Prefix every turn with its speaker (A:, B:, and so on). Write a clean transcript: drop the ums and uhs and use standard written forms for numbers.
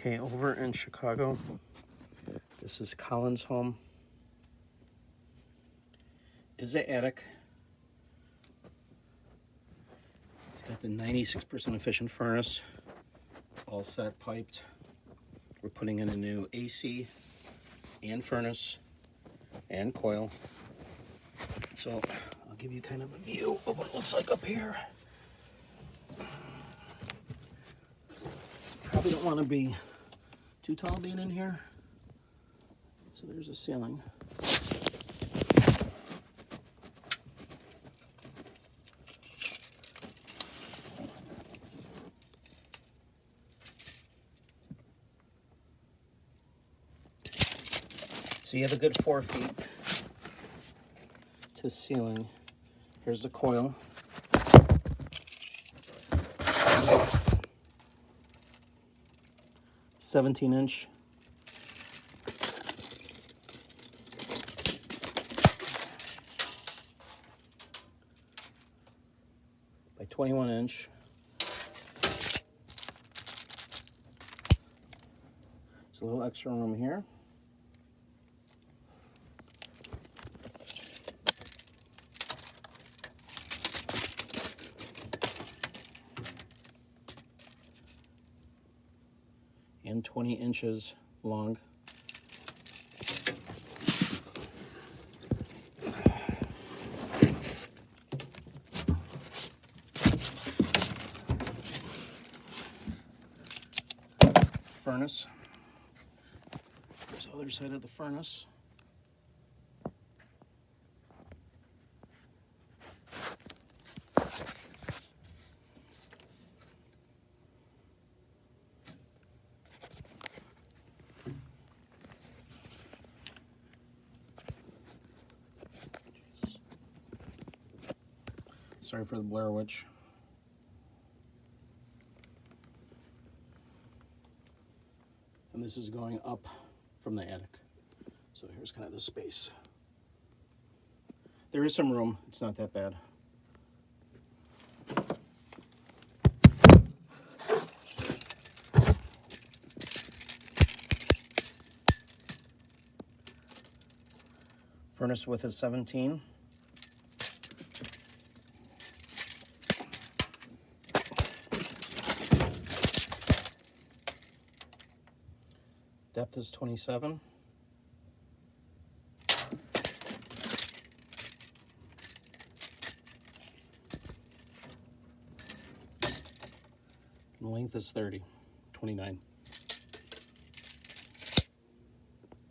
A: Okay, over in Chicago, this is Colin's home. Is the attic. It's got the 96% efficient furnace. It's all set, piped. We're putting in a new AC and furnace and coil. So I'll give you kind of a view of what it looks like up here. Probably don't want to be too tall being in here. So there's a ceiling. So you have a good 4 feet to the ceiling. Here's the coil. "17" by 21". There's a little extra room here. And 20 inches long. Furnace. There's the other side of the furnace. Sorry for the Blair Witch. And this is going up from the attic. So here's kind of the space. There is some room. It's not that bad. Furnace width is 17. Depth is 27. Length is 30, 29.